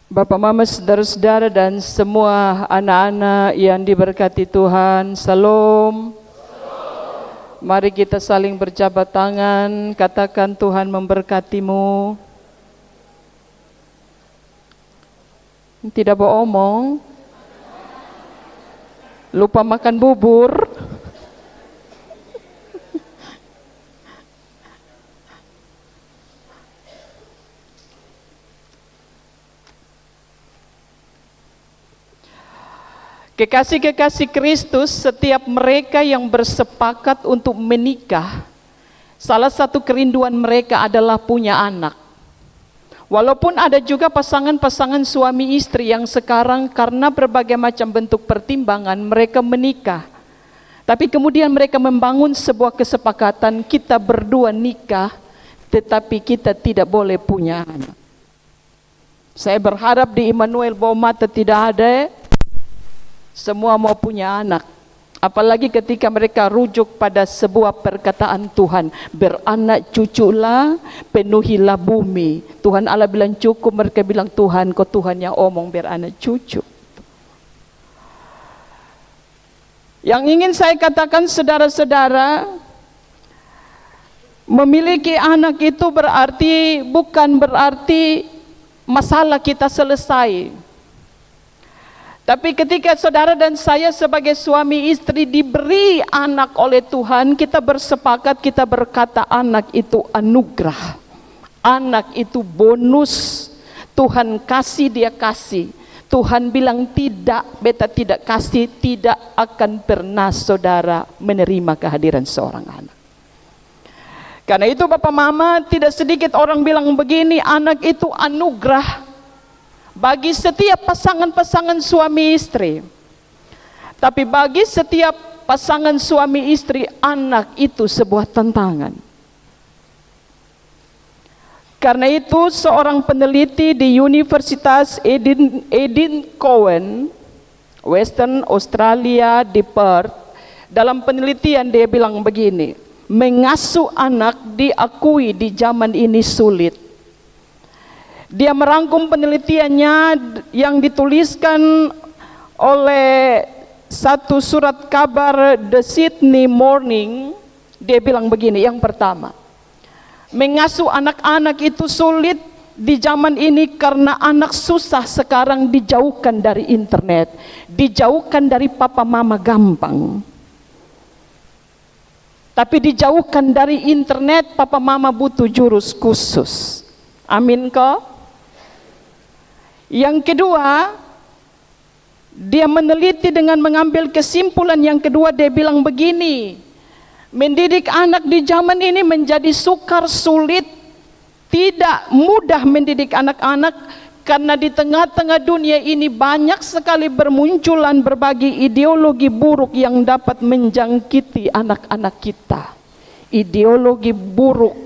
Bapak, Mama, saudara-saudara dan semua anak-anak yang diberkati Tuhan, Salam. Mari kita saling berjabat tangan, katakan Tuhan memberkatimu. Tidak bohong, lupa makan bubur. Kekasih-kekasih Kristus, setiap mereka yang bersepakat untuk menikah, salah satu kerinduan mereka adalah punya anak. Walaupun ada juga pasangan-pasangan suami istri yang sekarang karena berbagai macam bentuk pertimbangan mereka menikah. Tapi kemudian mereka membangun sebuah kesepakatan, kita berdua nikah, tetapi kita tidak boleh punya anak. Saya berharap di Immanuel Baumata tidak ada. Semua mau punya anak. Apalagi ketika mereka rujuk pada sebuah perkataan Tuhan, beranak cuculah, penuhilah bumi. Tuhan Allah bilang cukup, mereka bilang Tuhan, kau Tuhan yang omong beranak cucu. Yang ingin saya katakan saudara-saudara, memiliki anak itu bukan berarti masalah kita selesai. Tapi ketika saudara dan saya sebagai suami istri diberi anak oleh Tuhan, kita bersepakat, kita berkata anak itu anugerah. Anak itu bonus. Tuhan kasih, dia kasih. Tuhan bilang tidak, beta tidak kasih, tidak akan pernah saudara menerima kehadiran seorang anak. Karena itu Bapak Mama, tidak sedikit orang bilang begini, anak itu anugerah bagi setiap pasangan-pasangan suami istri. Tapi bagi setiap pasangan suami istri, anak itu sebuah tantangan. Karena itu seorang peneliti di Universitas Edith Cowan, Western Australia di Perth, dalam penelitian dia bilang begini, mengasuh anak diakui di zaman ini sulit. Dia merangkum penelitiannya yang dituliskan oleh satu surat kabar The Sydney Morning. Dia bilang begini, yang pertama, mengasuh anak-anak itu sulit di zaman ini karena anak susah sekarang dijauhkan dari internet, dijauhkan dari papa mama gampang. Tapi dijauhkan dari internet, papa mama butuh jurus khusus. Amin kok? Yang kedua, dia meneliti dengan mengambil kesimpulan yang kedua, dia bilang begini, mendidik anak di zaman ini menjadi sukar, sulit, tidak mudah mendidik anak-anak karena di tengah-tengah dunia ini banyak sekali bermunculan berbagai ideologi buruk yang dapat menjangkiti anak-anak kita. Ideologi buruk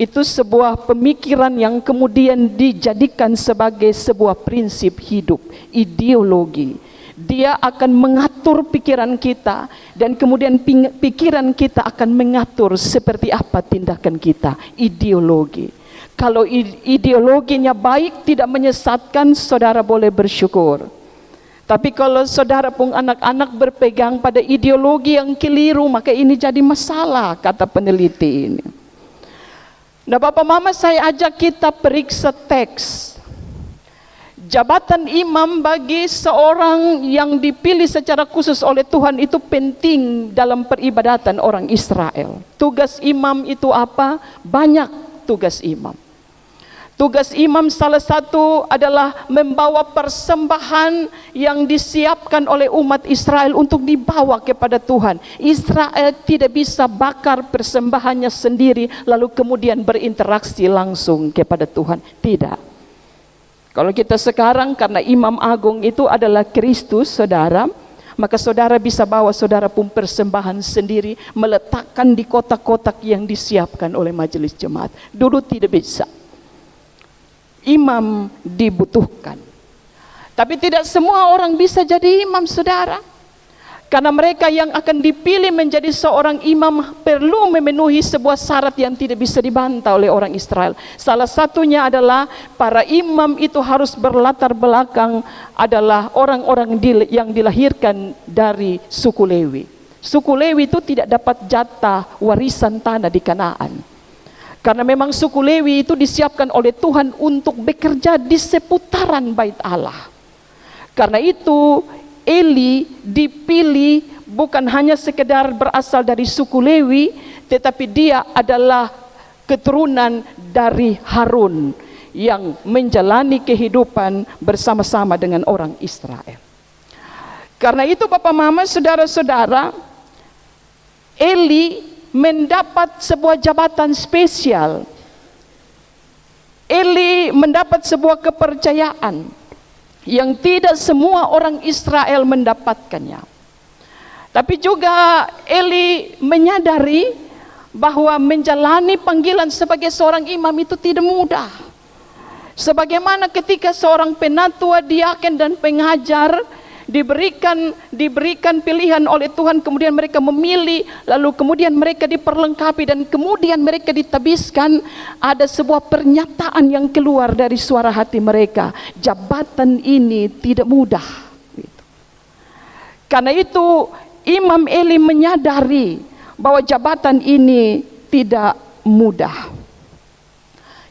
itu sebuah pemikiran yang kemudian dijadikan sebagai sebuah prinsip hidup, ideologi. Dia akan mengatur pikiran kita dan kemudian pikiran kita akan mengatur seperti apa tindakan kita, ideologi. Kalau ideologinya baik, tidak menyesatkan, saudara boleh bersyukur. Tapi kalau saudara pun anak-anak berpegang pada ideologi yang keliru, maka ini jadi masalah, kata peneliti ini. Nah Bapak Mama, saya ajak kita periksa teks. Jabatan imam bagi seorang yang dipilih secara khusus oleh Tuhan itu penting dalam peribadatan orang Israel. Tugas imam itu apa? Banyak tugas imam. Tugas imam salah satu adalah membawa persembahan yang disiapkan oleh umat Israel untuk dibawa kepada Tuhan. Israel tidak bisa bakar persembahannya sendiri lalu kemudian berinteraksi langsung kepada Tuhan. Tidak. Kalau kita sekarang karena imam agung itu adalah Kristus, saudara, maka saudara bisa bawa saudara pun persembahan sendiri, meletakkan di kotak-kotak yang disiapkan oleh majelis jemaat. Dulu tidak bisa. Imam dibutuhkan. Tapi tidak semua orang bisa jadi imam, saudara. Karena mereka yang akan dipilih menjadi seorang imam perlu memenuhi sebuah syarat yang tidak bisa dibantah oleh orang Israel. Salah satunya adalah para imam itu harus berlatar belakang adalah orang-orang yang dilahirkan dari suku Lewi. Suku Lewi itu tidak dapat jatah warisan tanah di Kanaan. Karena memang suku Lewi itu disiapkan oleh Tuhan untuk bekerja di seputaran bait Allah. Karena itu Eli dipilih bukan hanya sekedar berasal dari suku Lewi, tetapi dia adalah keturunan dari Harun yang menjalani kehidupan bersama-sama dengan orang Israel. Karena itu Bapak Mama, saudara-saudara, Eli mendapat sebuah jabatan spesial. Eli mendapat sebuah kepercayaan yang tidak semua orang Israel mendapatkannya. Tapi juga Eli menyadari bahwa menjalani panggilan sebagai seorang imam itu tidak mudah. Sebagaimana ketika seorang penatua, diaken dan pengajar diberikan pilihan oleh Tuhan, kemudian mereka memilih, lalu kemudian mereka diperlengkapi dan kemudian mereka ditabiskan, ada sebuah pernyataan yang keluar dari suara hati mereka, jabatan ini tidak mudah. Karena itu Imam Eli menyadari bahwa jabatan ini tidak mudah.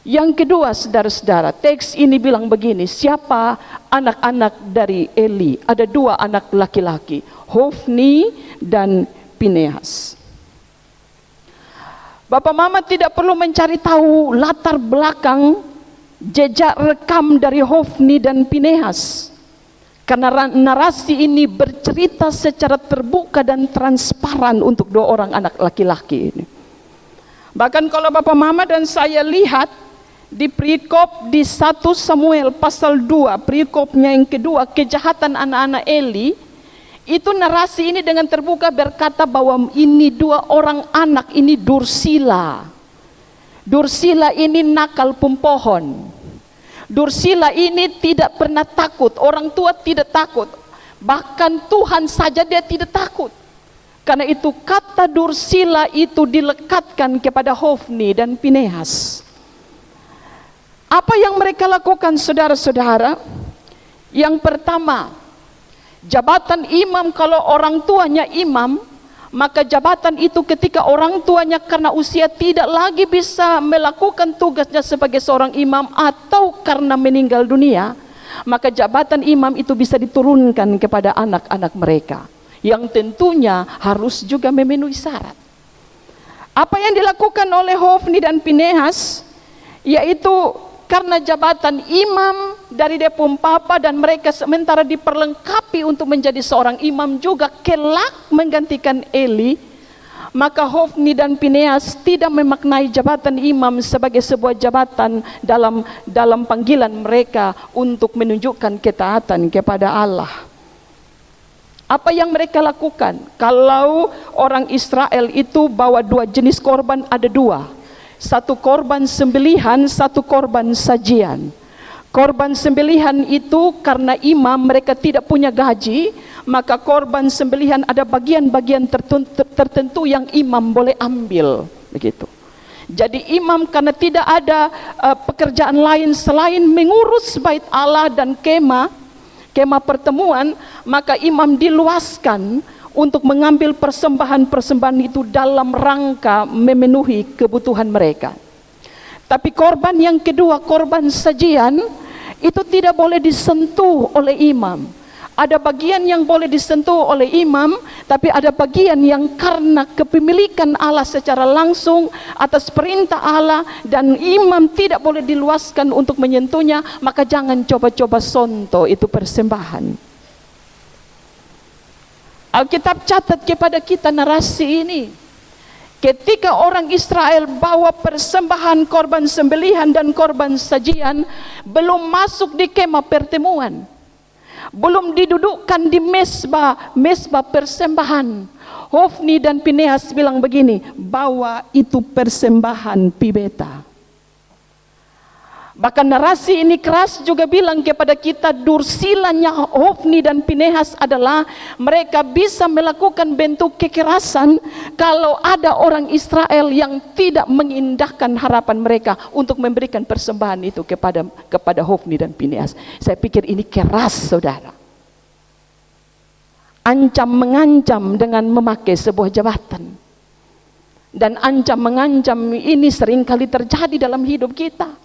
Yang kedua, saudara-saudara, teks ini bilang begini, siapa anak-anak dari Eli? Ada dua anak laki-laki, Hofni dan Pinehas. Bapak Mama tidak perlu mencari tahu latar belakang jejak rekam dari Hofni dan Pinehas, karena narasi ini bercerita secara terbuka dan transparan untuk dua orang anak laki-laki ini. Bahkan kalau Bapak Mama dan saya lihat di perikop di 1 Samuel pasal 2, perikopnya yang kedua, kejahatan anak-anak Eli, itu narasi ini dengan terbuka berkata bahwa ini dua orang anak ini dursila. Dursila ini nakal pempohon. Dursila ini tidak pernah takut, orang tua tidak takut. Bahkan Tuhan saja dia tidak takut. Karena itu kata dursila itu dilekatkan kepada Hofni dan Pinehas. Apa yang mereka lakukan, saudara-saudara? Yang pertama, jabatan imam, kalau orang tuanya imam, maka jabatan itu ketika orang tuanya karena usia tidak lagi bisa melakukan tugasnya sebagai seorang imam atau karena meninggal dunia, maka jabatan imam itu bisa diturunkan kepada anak-anak mereka, yang tentunya harus juga memenuhi syarat. Apa yang dilakukan oleh Hofni dan Pinehas, yaitu karena jabatan imam dari depum papa dan mereka sementara diperlengkapi untuk menjadi seorang imam juga kelak menggantikan Eli, maka Hofni dan Pinehas tidak memaknai jabatan imam sebagai sebuah jabatan dalam panggilan mereka untuk menunjukkan ketaatan kepada Allah. Apa yang mereka lakukan? Kalau orang Israel itu bawa dua jenis korban, ada dua. Satu korban sembelihan, satu korban sajian. Korban sembelihan itu karena imam mereka tidak punya gaji, maka korban sembelihan ada bagian-bagian tertentu yang imam boleh ambil, begitu. Jadi imam karena tidak ada pekerjaan lain selain mengurus bait Allah dan kemah pertemuan, maka imam diluaskan untuk mengambil persembahan-persembahan itu dalam rangka memenuhi kebutuhan mereka. Tapi korban yang kedua, korban sajian, itu tidak boleh disentuh oleh imam. Ada bagian yang boleh disentuh oleh imam, tapi ada bagian yang karena kepemilikan Allah secara langsung atas perintah Allah dan imam tidak boleh diluaskan untuk menyentuhnya, maka jangan coba-coba sonto itu persembahan. Alkitab catat kepada kita narasi ini. Ketika orang Israel bawa persembahan korban sembelihan dan korban sajian, belum masuk di kemah pertemuan, belum didudukkan di mesbah persembahan, Hofni dan Pinehas bilang begini, bawa itu persembahan pibeta. Bahkan narasi ini keras juga bilang kepada kita, dursilanya Hofni dan Pinehas adalah mereka bisa melakukan bentuk kekerasan kalau ada orang Israel yang tidak mengindahkan harapan mereka untuk memberikan persembahan itu kepada Hofni dan Pinehas. Saya pikir ini keras, saudara. Ancam mengancam dengan memakai sebuah jabatan. Dan ancam mengancam ini seringkali terjadi dalam hidup kita.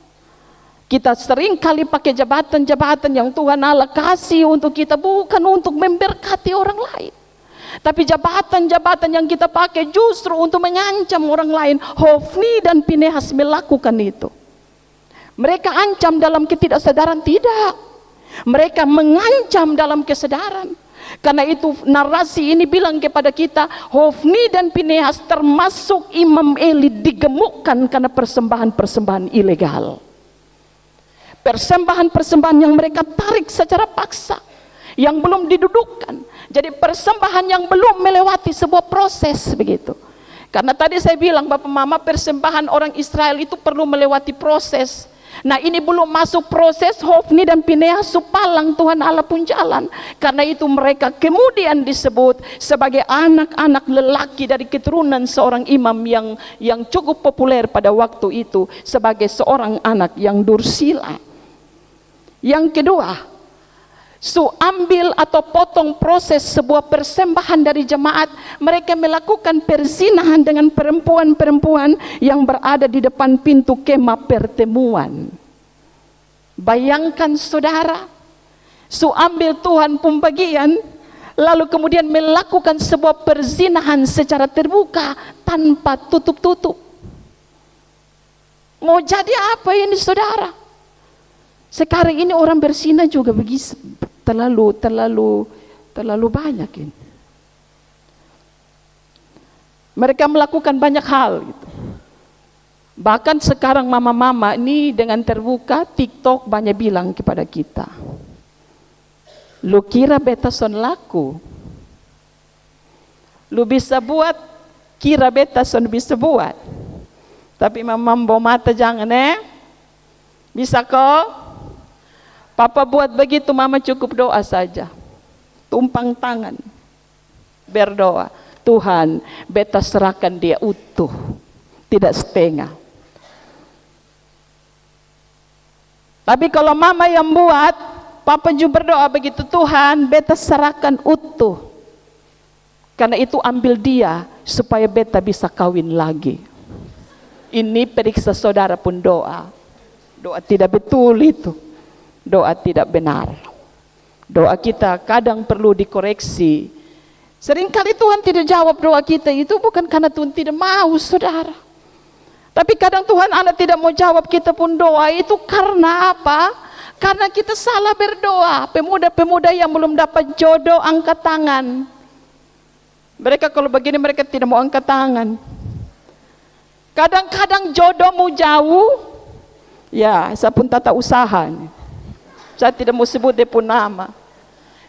Kita sering kali pakai jabatan-jabatan yang Tuhan Allah kasih untuk kita, bukan untuk memberkati orang lain. Tapi jabatan-jabatan yang kita pakai justru untuk mengancam orang lain. Hofni dan Pinehas melakukan itu. Mereka ancam dalam ketidaksadaran? Tidak. Mereka mengancam dalam kesadaran. Karena itu narasi ini bilang kepada kita, Hofni dan Pinehas termasuk Imam Eli digemukkan karena persembahan-persembahan ilegal. Persembahan-persembahan yang mereka tarik secara paksa, yang belum didudukkan. Jadi persembahan yang belum melewati sebuah proses begitu. Karena tadi saya bilang Bapak Mama, persembahan orang Israel itu perlu melewati proses. Nah ini belum masuk proses, Hofni dan Pinehas supalang Tuhan Allah pun jalan. Karena itu mereka kemudian disebut sebagai anak-anak lelaki dari keturunan seorang imam yang cukup populer pada waktu itu, sebagai seorang anak yang dursila. Yang kedua, ambil atau potong proses sebuah persembahan dari jemaat. Mereka melakukan perzinahan dengan perempuan-perempuan yang berada di depan pintu kemah pertemuan. Bayangkan saudara, ambil Tuhan pembagian, lalu kemudian melakukan sebuah perzinahan secara terbuka tanpa tutup-tutup. Mau jadi apa ini saudara? Sekarang ini orang berzina juga begitu, terlalu banyak ini. Mereka melakukan banyak hal gitu. Bahkan sekarang mama-mama ini dengan terbuka, TikTok banyak bilang kepada kita, lu kira beta son laku, lu bisa buat, kira beta son bisa buat. Tapi mama bawa mata jangan bisa kok. Papa buat begitu, mama cukup doa saja. Tumpang tangan, berdoa. Tuhan, beta serahkan dia utuh, tidak setengah. Tapi kalau mama yang buat, papa juga berdoa begitu, Tuhan, beta serahkan utuh. Karena itu ambil dia, supaya beta bisa kawin lagi. Ini periksa saudara pun doa. Doa tidak betul itu. Doa tidak benar. Doa kita kadang perlu dikoreksi. Seringkali Tuhan tidak jawab doa kita, itu bukan karena Tuhan tidak mau saudara. Tapi kadang Tuhan Allah tidak mau jawab kita pun doa itu karena apa? Karena kita salah berdoa. Pemuda-pemuda yang belum dapat jodoh angkat tangan. Mereka kalau begini mereka tidak mau angkat tangan. Kadang-kadang jodohmu jauh. Ya, saya pun tata usaha nih. Saya tidak mau sebut dia pun nama.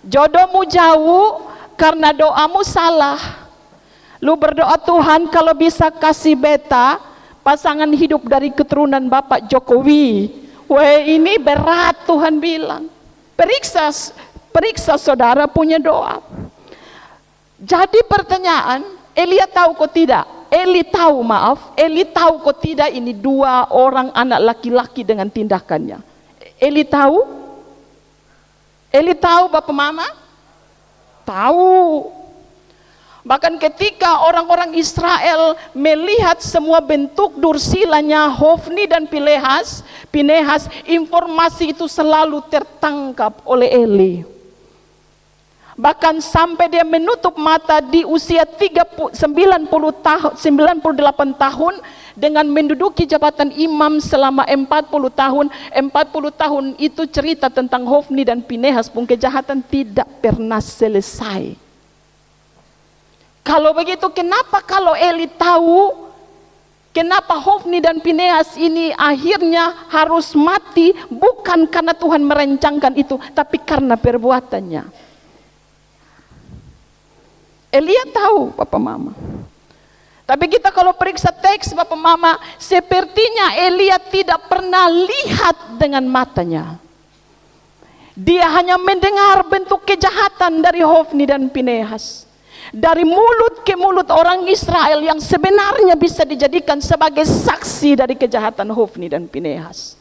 Jodohmu jauh karena doamu salah. Lu berdoa, Tuhan kalau bisa kasih beta pasangan hidup dari keturunan Bapak Jokowi. Weh ini berat, Tuhan bilang. Periksa saudara punya doa. Jadi pertanyaan, Elia tahu kok tidak? Eli tahu kok tidak ini dua orang anak laki-laki dengan tindakannya. Eli tahu? Eli tahu Bapak Mama? Tahu. Bahkan ketika orang-orang Israel melihat semua bentuk dursilanya Hofni dan Pinehas, informasi itu selalu tertangkap oleh Eli. Bahkan sampai dia menutup mata di usia 98 tahun dengan menduduki jabatan imam selama 40 tahun. 40 tahun itu cerita tentang Hofni dan Pinehas pun kejahatan tidak pernah selesai. Kalau begitu kenapa kalau Eli tahu, kenapa Hofni dan Pinehas ini akhirnya harus mati? Bukan karena Tuhan merencangkan itu, tapi karena perbuatannya. Elia tahu Bapak Mama. Tapi kita kalau periksa teks Bapak Mama, sepertinya Elia tidak pernah lihat dengan matanya. Dia hanya mendengar bentuk kejahatan dari Hofni dan Pinehas. Dari mulut ke mulut orang Israel yang sebenarnya bisa dijadikan sebagai saksi dari kejahatan Hofni dan Pinehas.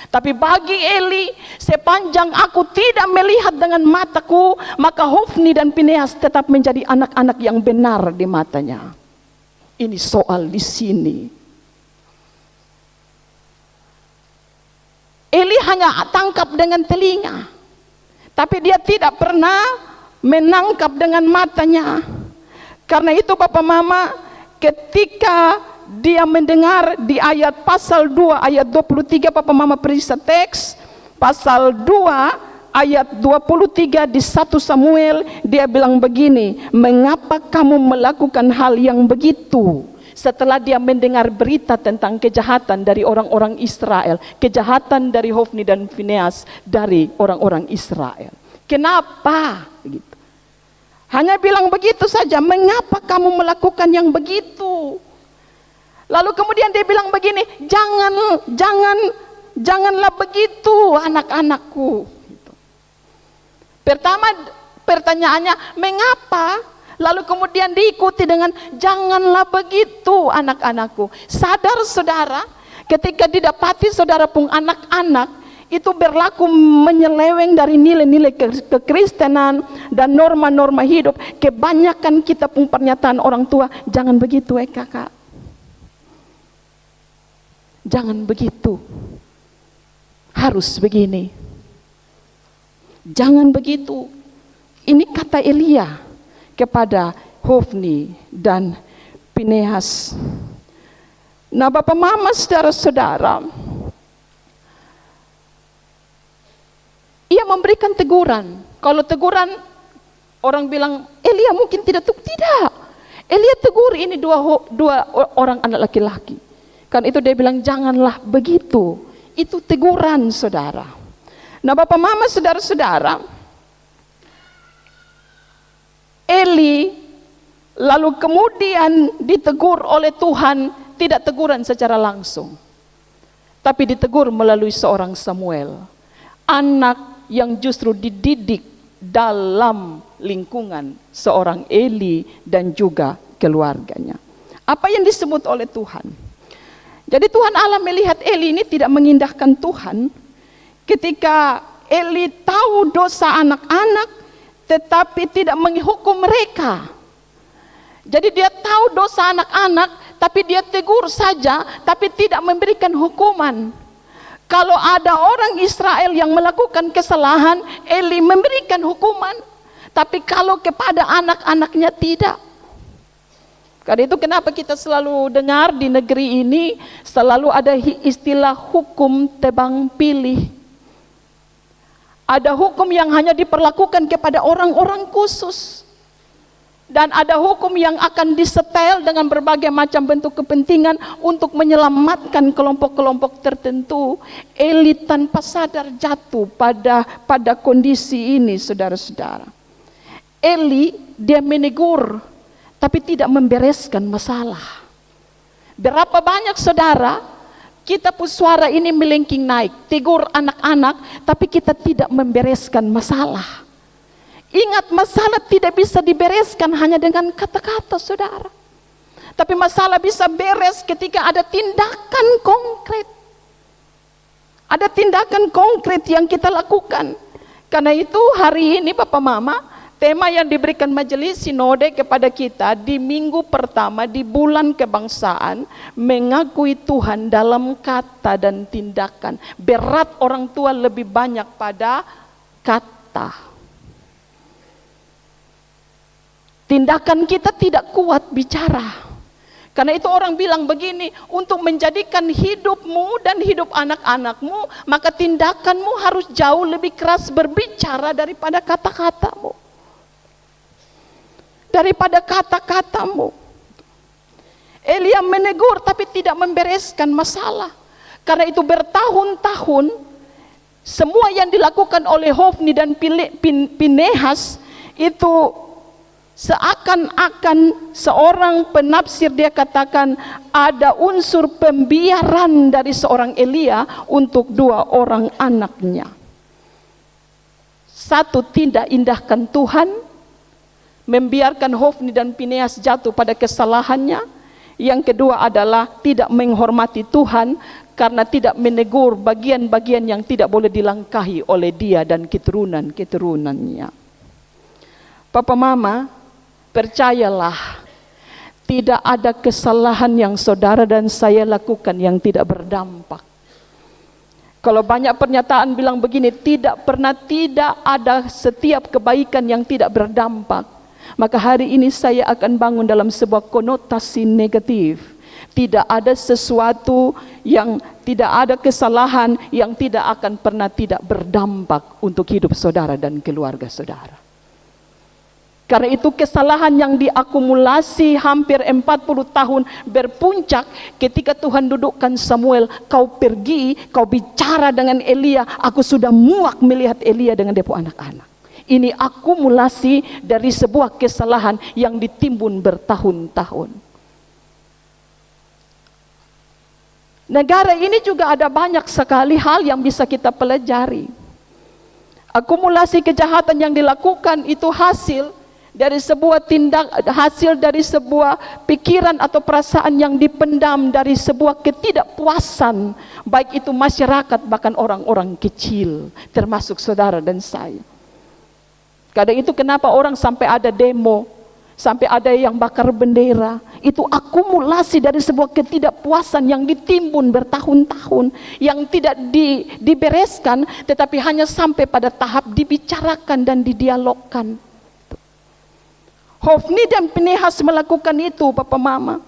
Tapi bagi Eli, sepanjang aku tidak melihat dengan mataku, maka Hofni dan Pinehas tetap menjadi anak-anak yang benar di matanya. Ini soal di sini. Eli hanya tangkap dengan telinga, tapi dia tidak pernah menangkap dengan matanya. Karena itu Bapak Mama, ketika dia mendengar di ayat pasal 2 ayat 23, Bapak Mama periksa teks pasal 2 ayat 23 di 1 Samuel, dia bilang begini, mengapa kamu melakukan hal yang begitu? Setelah dia mendengar berita tentang kejahatan dari orang-orang Israel, kejahatan dari Hofni dan Finehas dari orang-orang Israel. Kenapa? Gitu. Hanya bilang begitu saja, mengapa kamu melakukan yang begitu? Lalu kemudian dia bilang begini, janganlah begitu anak-anakku. Pertama pertanyaannya, mengapa? Lalu kemudian diikuti dengan janganlah begitu anak-anakku. Sadar saudara, ketika didapati saudara pun anak-anak itu berlaku menyeleweng dari nilai-nilai kekristenan dan norma-norma hidup, kebanyakan kita pun pernyataan orang tua, jangan begitu kakak. Jangan begitu. Harus begini. Jangan begitu. Ini kata Elia kepada Hofni dan Pinehas. Nah Bapak Mama saudara-saudara, ia memberikan teguran. Kalau teguran orang bilang Elia mungkin tidak. Elia tegur ini dua orang anak laki-laki. Kan itu dia bilang janganlah begitu. Itu teguran saudara. Nah Bapak Mama saudara-saudara, Eli lalu kemudian ditegur oleh Tuhan, tidak teguran secara langsung, tapi ditegur melalui seorang Samuel, anak yang justru dididik dalam lingkungan seorang Eli dan juga keluarganya. Apa yang disebut oleh Tuhan? Jadi Tuhan Allah melihat Eli ini tidak mengindahkan Tuhan. Ketika Eli tahu dosa anak-anak, tetapi tidak menghukum mereka. Jadi dia tahu dosa anak-anak, tapi dia tegur saja, tapi tidak memberikan hukuman. Kalau ada orang Israel yang melakukan kesalahan, Eli memberikan hukuman. Tapi kalau kepada anak-anaknya tidak. Karena itu kenapa kita selalu dengar di negeri ini, selalu ada istilah hukum tebang pilih. Ada hukum yang hanya diperlakukan kepada orang-orang khusus. Dan ada hukum yang akan disetel dengan berbagai macam bentuk kepentingan untuk menyelamatkan kelompok-kelompok tertentu. Eli tanpa sadar jatuh pada kondisi ini saudara-saudara. Eli dia menegur tapi tidak membereskan masalah. Berapa banyak saudara kita pun suara ini melengking naik, tegur anak-anak, tapi kita tidak membereskan masalah. Ingat, masalah tidak bisa dibereskan hanya dengan kata-kata saudara. Tapi masalah bisa beres ketika ada tindakan konkret. Ada tindakan konkret yang kita lakukan. Karena itu hari ini Bapak Mama, tema yang diberikan majelis sinode kepada kita di minggu pertama di bulan kebangsaan, mengakui Tuhan dalam kata dan tindakan. Berat orang tua lebih banyak pada kata. Tindakan kita tidak kuat bicara. Karena itu orang bilang begini, untuk menjadikan hidupmu dan hidup anak-anakmu, maka tindakanmu harus jauh lebih keras berbicara daripada kata-katamu. Daripada kata-katamu. Elia menegur tapi tidak membereskan masalah. Karena itu bertahun-tahun, semua yang dilakukan oleh Hofni dan Pinehas itu Seakan-akan seorang penafsir dia katakan ada unsur pembiaran dari seorang Elia untuk dua orang anaknya. Satu, tidak indahkan Tuhan, membiarkan Hofni dan Fineas jatuh pada kesalahannya. Yang kedua adalah tidak menghormati Tuhan karena tidak menegur bagian-bagian yang tidak boleh dilangkahi oleh dia dan keturunan-keturunannya. Papa Mama, percayalah, tidak ada kesalahan yang saudara dan saya lakukan yang tidak berdampak. Kalau banyak pernyataan bilang begini, tidak ada setiap kebaikan yang tidak berdampak. Maka hari ini saya akan bangun dalam sebuah konotasi negatif. Tidak ada sesuatu yang tidak ada kesalahan yang tidak akan pernah tidak berdampak untuk hidup saudara dan keluarga saudara. Karena itu kesalahan yang diakumulasi hampir 40 tahun berpuncak ketika Tuhan dudukkan Samuel, kau pergi, kau bicara dengan Elia, aku sudah muak melihat Elia dengan depo anak-anak. Ini akumulasi dari sebuah kesalahan yang ditimbun bertahun-tahun. Negara ini juga ada banyak sekali hal yang bisa kita pelajari. Akumulasi kejahatan yang dilakukan itu hasil dari sebuah pikiran atau perasaan yang dipendam dari sebuah ketidakpuasan, baik itu masyarakat bahkan orang-orang kecil, termasuk saudara dan saya. Kadang itu kenapa orang sampai ada demo, sampai ada yang bakar bendera, itu akumulasi dari sebuah ketidakpuasan yang ditimbun bertahun-tahun, yang tidak dibereskan, tetapi hanya sampai pada tahap dibicarakan dan didialogkan. Hofni dan Pinehas melakukan itu, Papa Mama.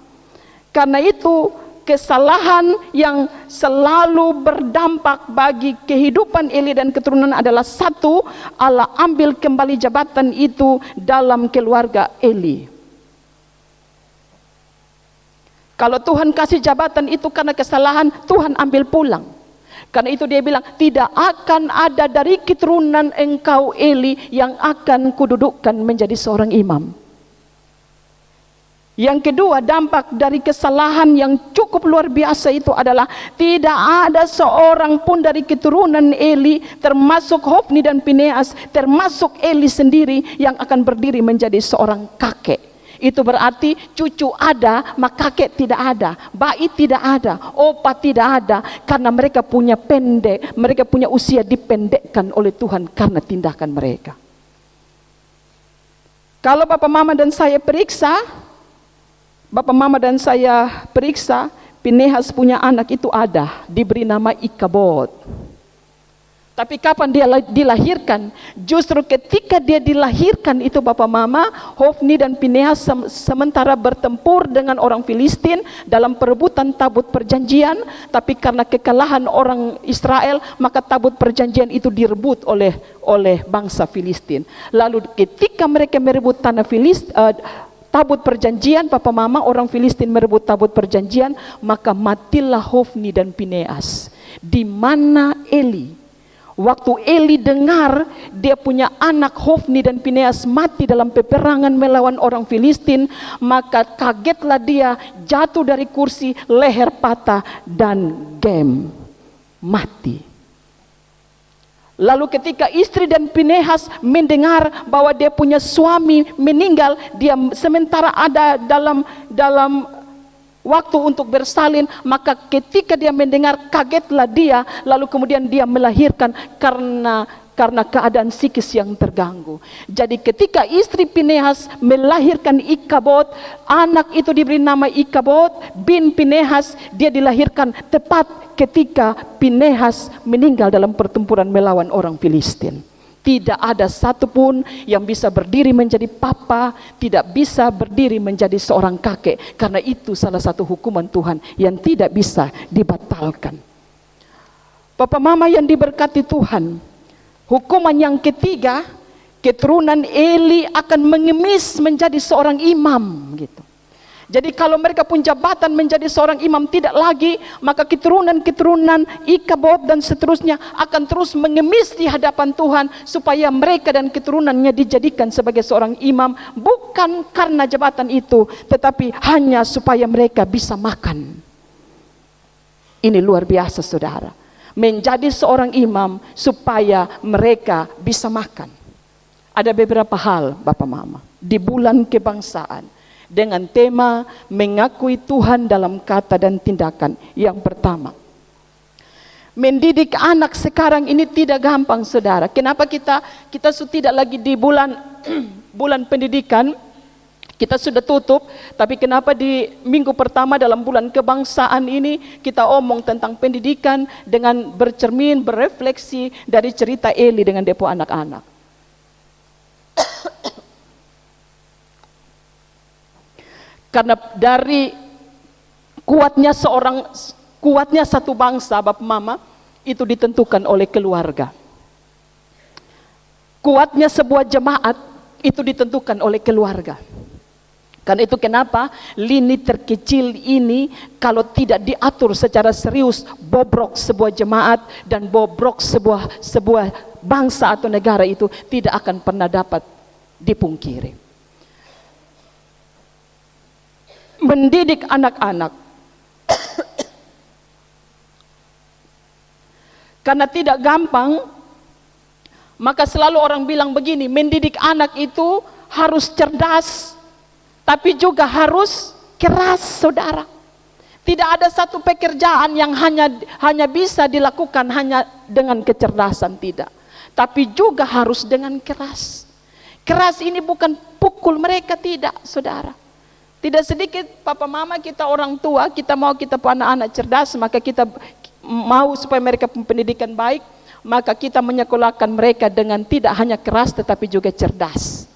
Karena itu kesalahan yang selalu berdampak bagi kehidupan Eli dan keturunan adalah satu, Allah ambil kembali jabatan itu dalam keluarga Eli. Kalau Tuhan kasih jabatan itu karena kesalahan, Tuhan ambil pulang. Karena itu dia bilang, tidak akan ada dari keturunan engkau Eli yang akan kududukkan menjadi seorang imam. Yang kedua, dampak dari kesalahan yang cukup luar biasa itu adalah tidak ada seorang pun dari keturunan Eli, termasuk Hofni dan Fineas, termasuk Eli sendiri, yang akan berdiri menjadi seorang kakek. Itu berarti cucu ada, maka kakek tidak ada, bayi tidak ada, opa tidak ada, karena mereka punya pendek, mereka punya usia dipendekkan oleh Tuhan karena tindakan mereka. Kalau Bapak Mama dan saya periksa, Pinehas punya anak itu ada, diberi nama Ikabod. Tapi kapan dia dilahirkan? Justru ketika dia dilahirkan itu Bapak Mama, Hofni dan Pinehas sementara bertempur dengan orang Filistin dalam perebutan tabut perjanjian, tapi karena kekalahan orang Israel, maka tabut perjanjian itu direbut oleh bangsa Filistin. Lalu ketika mereka merebut tanah tabut perjanjian, Papa Mama, orang Filistin merebut tabut perjanjian, maka matilah Hofni dan Fineas. Di mana Eli? Waktu Eli dengar dia punya anak Hofni dan Fineas mati dalam peperangan melawan orang Filistin, maka kagetlah dia, jatuh dari kursi, leher patah dan mati. Lalu ketika istri dan Pinehas mendengar bahwa dia punya suami meninggal, dia sementara ada dalam waktu untuk bersalin, maka ketika dia mendengar, kagetlah dia, lalu kemudian dia melahirkan karena keadaan psikis yang terganggu. Jadi ketika istri Pinehas melahirkan Ikabod, anak itu diberi nama Ikabod bin Pinehas, dia dilahirkan tepat ketika Pinehas meninggal dalam pertempuran melawan orang Filistin. Tidak ada satupun yang bisa berdiri menjadi papa, tidak bisa berdiri menjadi seorang kakek, karena itu salah satu hukuman Tuhan yang tidak bisa dibatalkan. Papa Mama yang diberkati Tuhan, hukuman yang ketiga, keturunan Eli akan mengemis menjadi seorang imam gitu. Jadi kalau mereka pun jabatan menjadi seorang imam tidak lagi, maka keturunan-keturunan Ikabod dan seterusnya akan terus mengemis di hadapan Tuhan supaya mereka dan keturunannya dijadikan sebagai seorang imam, bukan karena jabatan itu, tetapi hanya supaya mereka bisa makan. Ini luar biasa, saudara. Menjadi seorang imam supaya mereka bisa makan. Ada beberapa hal, Bapak Mama, di bulan kebangsaan dengan tema mengakui Tuhan dalam kata dan tindakan. Yang pertama, mendidik anak sekarang ini tidak gampang, saudara. Kenapa kita tidak lagi di bulan bulan pendidikan, kita sudah tutup, tapi kenapa di minggu pertama dalam bulan kebangsaan ini kita omong tentang pendidikan dengan bercermin, berefleksi dari cerita Eli dengan depo anak-anak. Karena dari kuatnya satu bangsa, Bapak Mama, itu ditentukan oleh keluarga. Kuatnya sebuah jemaat itu ditentukan oleh keluarga. Karena itu kenapa lini terkecil ini kalau tidak diatur secara serius, bobrok sebuah jemaat dan bobrok sebuah bangsa atau negara itu tidak akan pernah dapat dipungkiri. Mendidik anak-anak karena tidak gampang, maka selalu orang bilang begini, mendidik anak itu harus cerdas, tapi juga harus keras, saudara. Tidak ada satu pekerjaan yang hanya bisa dilakukan hanya dengan kecerdasan, tidak, tapi juga harus dengan keras. Keras ini bukan pukul mereka, tidak, saudara. Tidak sedikit papa mama kita orang tua, kita mau kita anak-anak cerdas, maka kita mau supaya mereka pendidikan baik, maka kita menyekolahkan mereka dengan tidak hanya keras tetapi juga cerdas.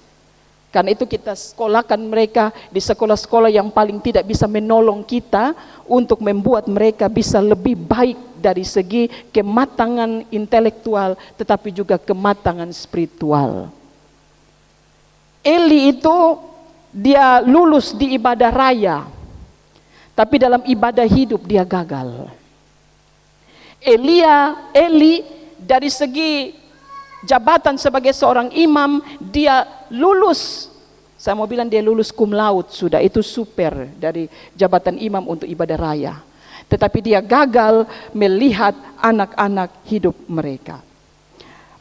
Karena itu kita sekolahkan mereka di sekolah-sekolah yang paling tidak bisa menolong kita untuk membuat mereka bisa lebih baik dari segi kematangan intelektual tetapi juga kematangan spiritual. Eli itu dia lulus di ibadah raya, tapi dalam ibadah hidup dia gagal. Eli dari segi jabatan sebagai seorang imam, dia lulus. Saya mau bilang dia lulus cum laude sudah, itu super dari jabatan imam untuk ibadah raya. Tetapi dia gagal melihat anak-anak hidup mereka.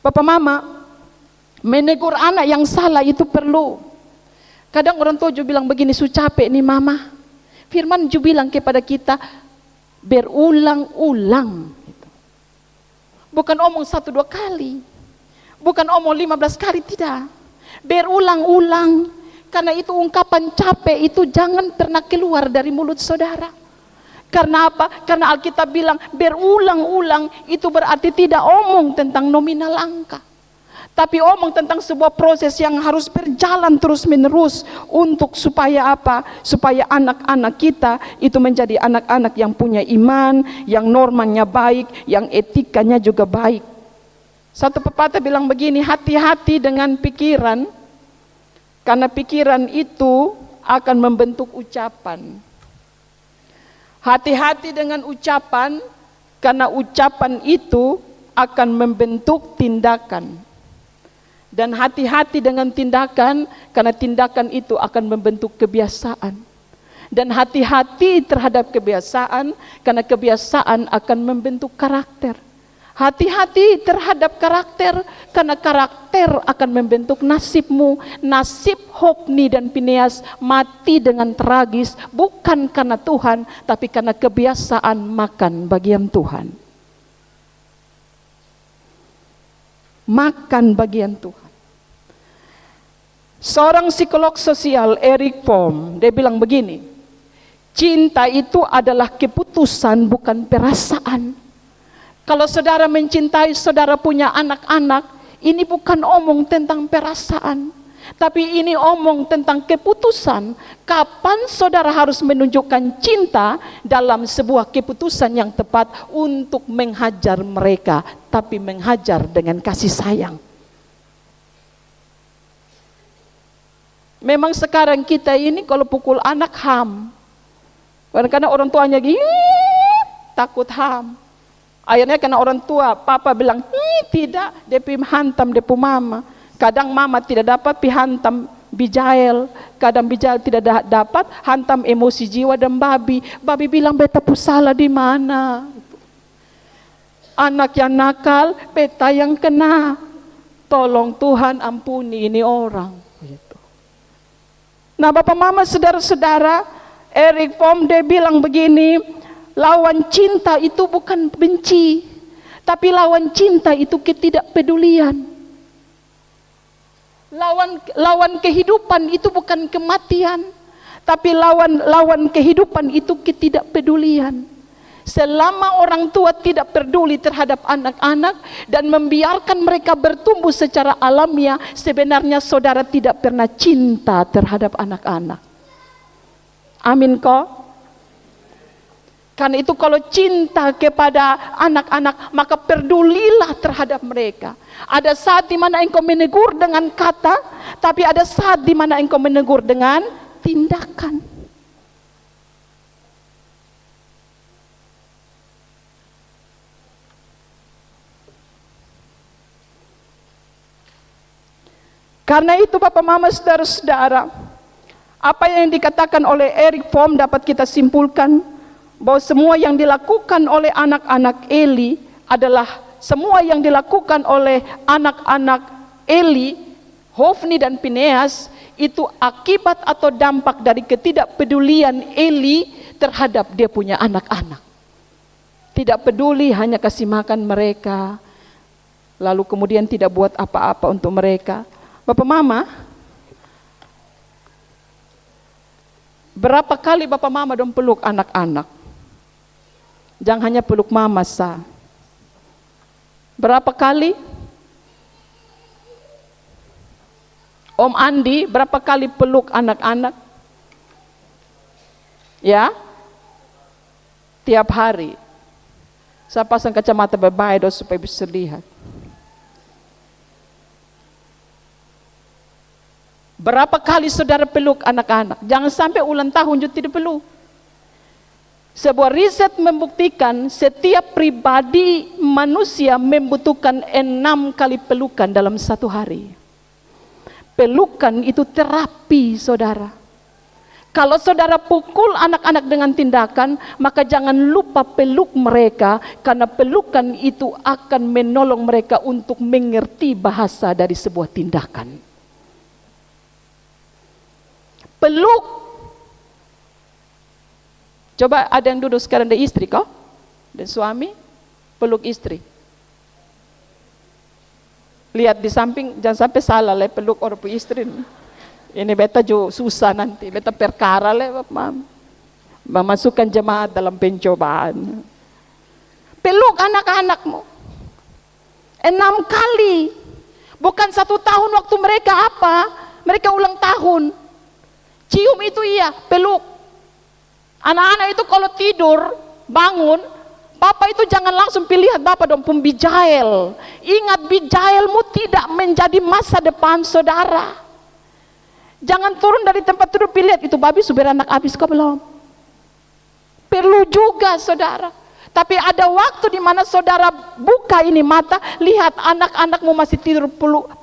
Bapak mama, menegur anak yang salah itu perlu. Kadang orang tua juga bilang begini, su capek nih mama. Firman juga bilang kepada kita berulang-ulang. Bukan omong 1-2 kali. Bukan omong 15 kali, tidak. Berulang-ulang. Karena itu ungkapan capek itu jangan pernah keluar dari mulut saudara. Karena apa? Karena Alkitab bilang berulang-ulang itu berarti tidak omong tentang nominal angka. Tapi omong tentang sebuah proses yang harus berjalan terus-menerus untuk supaya apa? Supaya anak-anak kita itu menjadi anak-anak yang punya iman, yang normanya baik, yang etikanya juga baik. Satu pepatah bilang begini, hati-hati dengan pikiran, karena pikiran itu akan membentuk ucapan. Hati-hati dengan ucapan, karena ucapan itu akan membentuk tindakan. Dan hati-hati dengan tindakan, karena tindakan itu akan membentuk kebiasaan. Dan hati-hati terhadap kebiasaan, karena kebiasaan akan membentuk karakter. Hati-hati terhadap karakter, karena karakter akan membentuk nasibmu. Nasib Hofni dan Fineas mati dengan tragis, bukan karena Tuhan, tapi karena kebiasaan makan bagian Tuhan. Makan bagian Tuhan. Seorang psikolog sosial, Eric Fromm, dia bilang begini, cinta itu adalah keputusan bukan perasaan. Kalau saudara mencintai, saudara punya anak-anak, ini bukan omong tentang perasaan, tapi ini omong tentang keputusan. Kapan saudara harus menunjukkan cinta dalam sebuah keputusan yang tepat untuk menghajar mereka, tapi menghajar dengan kasih sayang. Memang sekarang kita ini kalau pukul anak ham. Karena orang tuanya takut ham. Akhirnya karena orang tua, papa bilang, tidak, dia hantam dia mama. Kadang mama tidak dapat hantam Bijael, kadang Bijael tidak dapat hantam emosi jiwa dan babi. Babi bilang, beta salah di mana? Anak yang nakal, beta yang kena. Tolong Tuhan ampuni ini orang. Nah, Bapak Mama, saudara-saudara, Erich Fromm dia bilang begini, lawan cinta itu bukan benci, tapi lawan cinta itu ketidakpedulian. Lawan kehidupan itu bukan kematian, tapi lawan kehidupan itu ketidakpedulian. Selama orang tua tidak peduli terhadap anak-anak dan membiarkan mereka bertumbuh secara alamiah, sebenarnya saudara tidak pernah cinta terhadap anak-anak. Amin kok? Karena itu kalau cinta kepada anak-anak, maka pedulilah terhadap mereka. Ada saat di mana engkau menegur dengan kata, tapi ada saat di mana engkau menegur dengan tindakan. Karena itu Bapak Mama saudara-saudara, apa yang dikatakan oleh Erich Fromm dapat kita simpulkan bahwa semua yang dilakukan oleh anak-anak Eli adalah semua yang dilakukan oleh anak-anak Eli, Hofni dan Fineas itu akibat atau dampak dari ketidakpedulian Eli terhadap dia punya anak-anak. Tidak peduli, hanya kasih makan mereka, lalu kemudian tidak buat apa-apa untuk mereka. Bapak Mama, berapa kali Bapak Mama dong peluk anak-anak? Jangan hanya peluk mama sah. Berapa kali? Om Andi berapa kali peluk anak-anak? Ya? Tiap hari. Saya pasang kacamata berbahaya supaya bisa lihat. Berapa kali saudara peluk anak-anak? Jangan sampai ulang tahun juga tidak peluk. Sebuah riset membuktikan setiap pribadi manusia membutuhkan 6 kali pelukan dalam satu hari. Pelukan itu terapi, saudara. Kalau saudara pukul anak-anak dengan tindakan, maka jangan lupa peluk mereka, karena pelukan itu akan menolong mereka untuk mengerti bahasa dari sebuah tindakan. Peluk. Coba ada yang duduk sekarang ada istri kok, dan suami peluk istri. Lihat di samping, jangan sampai salah le peluk orang pu istri. Ini beta juga susah nanti, beta perkara le memasukkan jemaat dalam pencobaan. Peluk anak-anakmu 6 kali, bukan 1 tahun waktu mereka apa? Mereka ulang tahun. Cium itu iya, peluk. Anak-anak itu kalau tidur, bangun, papa itu jangan langsung lihat bapak dong pembijael. Ingat, bijaelmu tidak menjadi masa depan saudara. Jangan turun dari tempat tidur lihat itu babi sudah anak habis kok belum. Perlu juga saudara. Tapi ada waktu di mana saudara buka ini mata, lihat anak-anakmu masih tidur,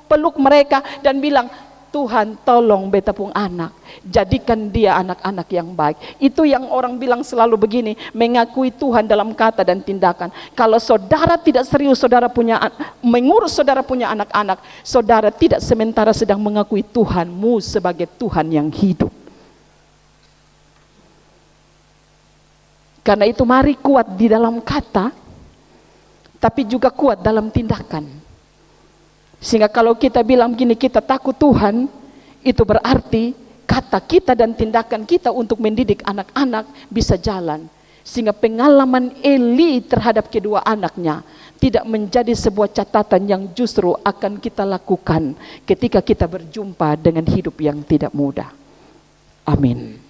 peluk mereka dan bilang, Tuhan tolong beta pun anak, jadikan dia anak-anak yang baik. Itu yang orang bilang selalu begini, mengakui Tuhan dalam kata dan tindakan. Kalau saudara tidak serius saudara punya mengurus saudara punya anak-anak, saudara tidak sementara sedang mengakui Tuhanmu sebagai Tuhan yang hidup. Karena itu mari kuat di dalam kata, tapi juga kuat dalam tindakan. Sehingga kalau kita bilang gini, kita takut Tuhan, itu berarti kata kita dan tindakan kita untuk mendidik anak-anak bisa jalan. Sehingga pengalaman Eli terhadap kedua anaknya tidak menjadi sebuah catatan yang justru akan kita lakukan ketika kita berjumpa dengan hidup yang tidak mudah. Amin.